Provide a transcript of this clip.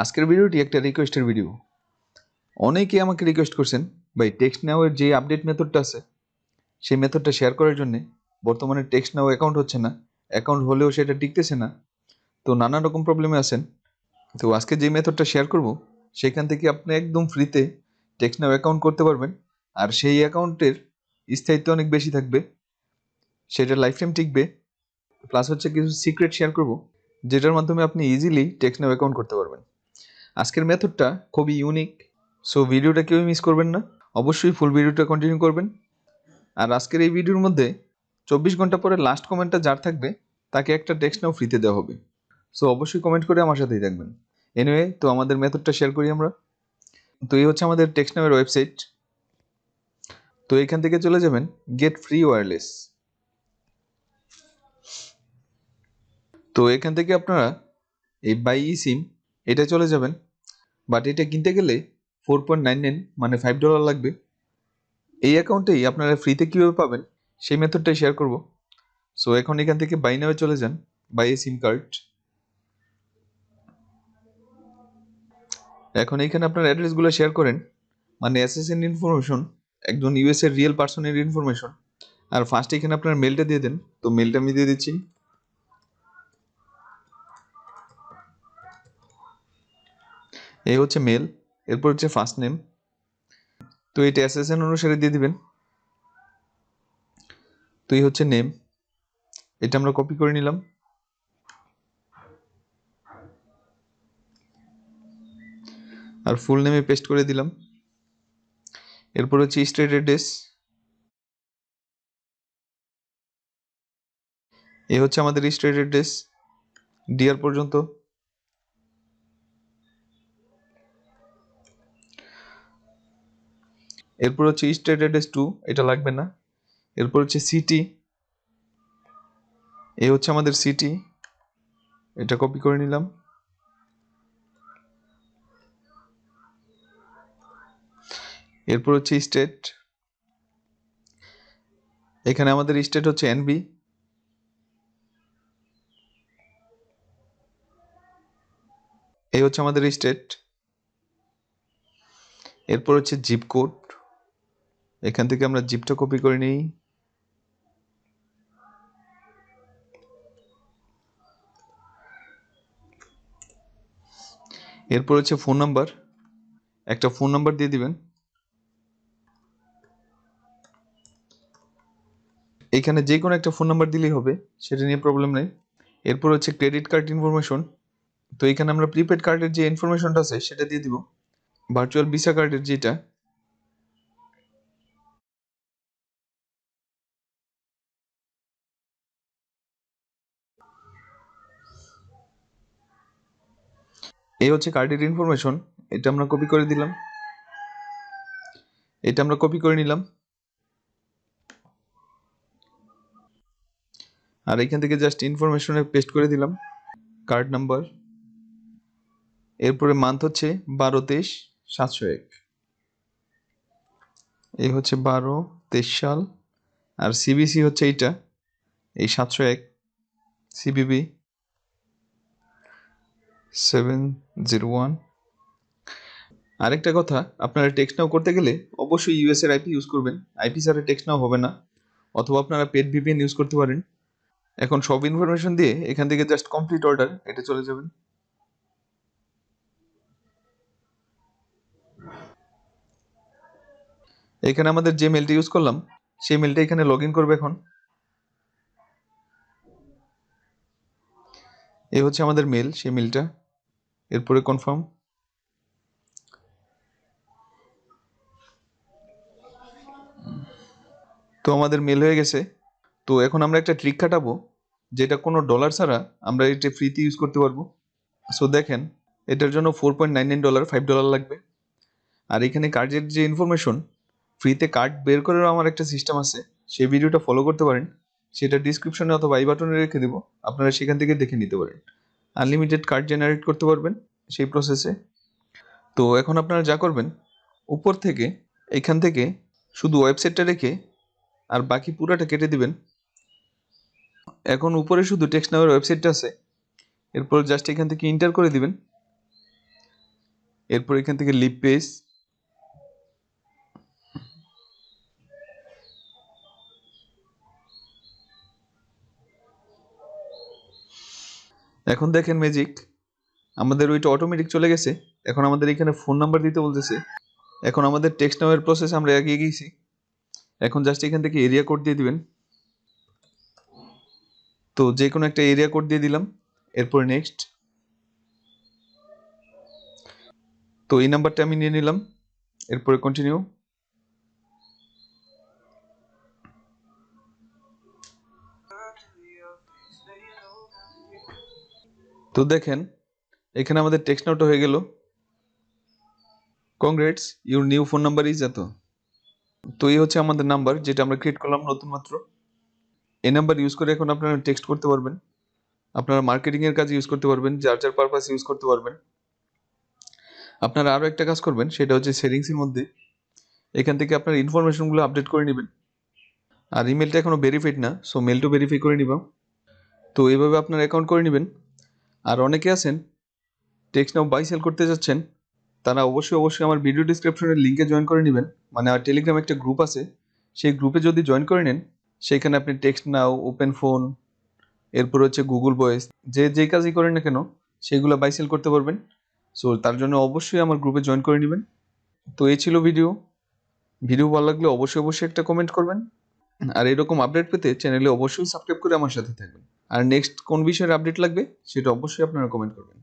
আজকের ভিডিওটি একটা রিকোয়েস্টের ভিডিও। অনেকেই আমাকে রিকোয়েস্ট করছেন ভাই টেক্সটনাও এর যে আপডেট মেথডটা আছে সেই মেথডটা শেয়ার করার জন্য। বর্তমানে টেক্সটনাও অ্যাকাউন্ট হচ্ছে না, অ্যাকাউন্ট হলেও সেটা টিকতেছে না, তো নানা রকম প্রবলেমে আছেন। তো আজকে যে মেথডটা শেয়ার করব সেখান থেকে আপনি একদম ফ্রিতে টেক্সটনাও অ্যাকাউন্ট করতে পারবেন, আর সেই অ্যাকাউন্টের স্থায়িত্ব অনেক বেশি থাকবে, সেটা লাইফ টাইম টিকবে। প্লাস হচ্ছে কিছু সিক্রেট শেয়ার করব যেটার মাধ্যমে আপনি ইজিলি টেক্সটনাও অ্যাকাউন্ট করতে পারবেন। আজকের মেথডটা খুবই ইউনিক, সো ভিডিওটা কেউ মিস করবেন না, অবশ্যই ফুল ভিডিওটা কন্টিনিউ করবেন। আর আজকের এই ভিডিওর মধ্যে 24 ঘন্টা পরে লাস্ট কমেন্টটা যার থাকবে তাকে একটা টেক্সটনাও ফ্রিতে দেওয়া হবে। সো অবশ্যই কমেন্ট করে আমার সাথেই থাকবেন। এনিওয়ে, তো আমাদের মেথডটা শেয়ার করি আমরা। তো এই হচ্ছে আমাদের টেক্সটনাওয়ের ওয়েবসাইট। তো এখান থেকে চলে যাবেন গেট ফ্রি ওয়্যারলেস। তো এখান থেকে আপনারা এই বাই ই সিম এটা চলে যাবেন, বাট এটা কিনতে গেলে 4.99 মানে $5 লাগবে। এই অ্যাকাউন্টেই আপনারা ফ্রিতে কীভাবে পাবেন সেই মেথডটাই শেয়ার করব। সো এখন এখান থেকে বাই নাওয়ে চলে যান, বাই এ সিম কার্ড। এখন এখানে আপনার অ্যাড্রেসগুলো শেয়ার করেন, মানে এসএসএন ইনফরমেশন, একজন ইউএস এর রিয়েল পার্সনের ইনফরমেশন। আর ফার্স্ট এখানে আপনার মেলটা দিয়ে দেন, তো মেলটা আমি দিয়ে দিচ্ছি। এই হচ্ছে মেল, এরপর হচ্ছে ফার্স্ট নেম, তো এটা এসএসএন অনুসারে দিয়ে দিবেন। তো এই হচ্ছে নেম, এটা আমরা কপি করে নিলাম। আর ফুল নেমে পেস্ট করে দিলাম। এরপর হচ্ছে স্ট্রিট অ্যাড্রেস, এই হচ্ছে আমাদের স্ট্রিট অ্যাড্রেস ডিআর পর্যন্ত। এরপর হচ্ছে স্ট্রিট অ্যাড্রেস 2, এটা লাগবে না। এরপর হচ্ছে সিটি, এই হচ্ছে আমাদের সিটি, এটা কপি করে নিলাম। এরপর হচ্ছে স্টেট, এখানে আমাদের স্টেট হচ্ছে এনবি। এই হচ্ছে আমাদের স্টেট। এরপর হচ্ছে জিপ কোড, এখান থেকে আমরা জিপটা কপি করে নিই। এরপর হচ্ছে ফোন নাম্বার, একটা ফোন নাম্বার দিয়ে দিবেন। এখানে যে কোনো একটা ফোন নাম্বার দিলেই হবে, সেটা নিয়ে প্রবলেম নেই। এরপর হচ্ছে ক্রেডিট কার্ড ইনফরমেশন, তো এখানে আমরা প্রিপেড কার্ডের যে ইনফরমেশনটা আছে সেটা দিয়ে দিব। ভার্চুয়াল ভিসা কার্ডের যেটা, এই হচ্ছে কার্ডের ইনফরমেশন, এটা আমরা কপি করে দিলাম, এটা আমরা কপি করে নিলাম। আর এখান থেকে জাস্ট ইনফরমেশনে পেস্ট করে দিলাম কার্ড নাম্বার। এরপরে মান্থ হচ্ছে 12-23-701, এই হচ্ছে 12-23 সাল। আর সিবিসি হচ্ছে এইটা, এই 701 সিবিবি 701। আরেকটা কথা, আপনারা টেক্সটনাও করতে গেলে অবশ্যই ইউএস এর আইপি ইউজ করবেন, আইপি ছাড়া টেক্সটনাও হবে না। অথবা আপনারা পেড ভিপিএন ইউজ করতে পারেন। এখন সব ইনফরমেশন দিয়ে এখান থেকে জাস্ট কমপ্লিট অর্ডার এটা চলে যাবেন। এখানে আমাদের যে মেলটা ইউজ করলাম সেই মেলটা এখানে লগ ইন করবে এখন। এই হচ্ছে আমাদের মেল, সেই মেলটা। এরপরে কনফার্ম। তো আমাদের মেল হয়ে গেছে। তো এখন আমরা একটা ট্রিক খাটাবো যেটা কোনো ডলার ছাড়া আমরা এটা ফ্রিতে ইউজ করতে পারবো। সো দেখেন, এটার জন্য $4.99 $5 লাগবে। আর এখানে কার্ডের যে ইনফরমেশন, ফ্রিতে কার্ড বের করারও আমার একটা সিস্টেম আছে, সেই ভিডিওটা ফলো করতে পারেন, সেটা ডিসক্রিপশনে অথবা আই বাটনে রেখে দেবো, আপনারা সেখান থেকে দেখে নিতে পারেন। আনলিমিটেড কার্ড জেনারেট করতে পারবেন সেই প্রসেসে। তো এখন আপনারা যা করবেন, উপর থেকে এখান থেকে শুধু ওয়েবসাইটটা রেখে আর বাকি পুরাটা কেটে দিবেন। এখন উপরে শুধু টেক্সটনাওয়ের ওয়েবসাইটটা আছে, এরপর জাস্ট এখান থেকে ইন্টার করে দিবেন। এরপর এখান থেকে লিভ পেজ, এখন দেখেন ম্যাজিক, আমাদের ওইটা অটোমেটিক চলে গেছে। এখন আমাদের এখানে ফোন নাম্বার দিতে বলতেছে। এখন আমাদের টেক্সট নাও এর প্রসেস আমরা এগিয়ে গেছি। এখন জাস্ট এখান থেকে এরিয়া কোড দিয়ে দিবেন। তো যে কোনো একটা এরিয়া কোড দিয়ে দিলাম, এরপর নেক্সট। তো এই নাম্বারটা আমি নিয়ে নিলাম, এরপরে কন্টিনিউ। তো দেখেন এখানে আমাদের টেক্সট নাওটা হয়ে গেল। Congrats, your new phone number is এত। তো এই হচ্ছে আমাদের নাম্বার যেটা আমরা ক্রিয়েট করলাম নতুন মাত্র। এই নাম্বার ইউজ করে এখন আপনারা টেক্সট করতে পারবেন, আপনারা মার্কেটিং এর কাজে ইউজ করতে পারবেন, যার যার পারপাস ইউজ করতে পারবেন। আপনারা আরো একটা কাজ করবেন, সেটা হচ্ছে সেটিংস এর মধ্যে এখান থেকে আপনার ইনফরমেশনগুলো আপডেট করে নেবেন। আর ইমেলটা এখনো ভেরিফাইড না, সো মেলটা ভেরিফাই করে নিবা। তো এইভাবে আপনার অ্যাকাউন্ট করে নেবেন। আর অনেকে আছেন টেক্সট নাও বাই সেল করতে যাচ্ছেন, তারা অবশ্যই আমার ভিডিও ডিসক্রিপশনের লিঙ্কে জয়েন করে নেবেন। মানে আর টেলিগ্রাম একটা গ্রুপ আছে, সেই গ্রুপে যদি জয়েন করে নেন, সেখানে আপনি টেক্সট নাও, ওপেন ফোন, এরপর হচ্ছে গুগল ভয়েস, যে কাজই করেন না কেন সেগুলো বাই সেল করতে পারবেন। সো তার জন্য অবশ্যই আমার গ্রুপে জয়েন করে নেবেন। তো এই ছিল ভিডিও ভালো লাগলে অবশ্যই একটা কমেন্ট করবেন। আর এরকম আপডেট পেতে চ্যানেলে অবশ্যই সাবস্ক্রাইব করে আমার সাথে থাকবেন। আর নেক্সট কোন বিষয়ের আপডেট লাগবে সেটা অবশ্যই আপনারা কমেন্ট করবেন।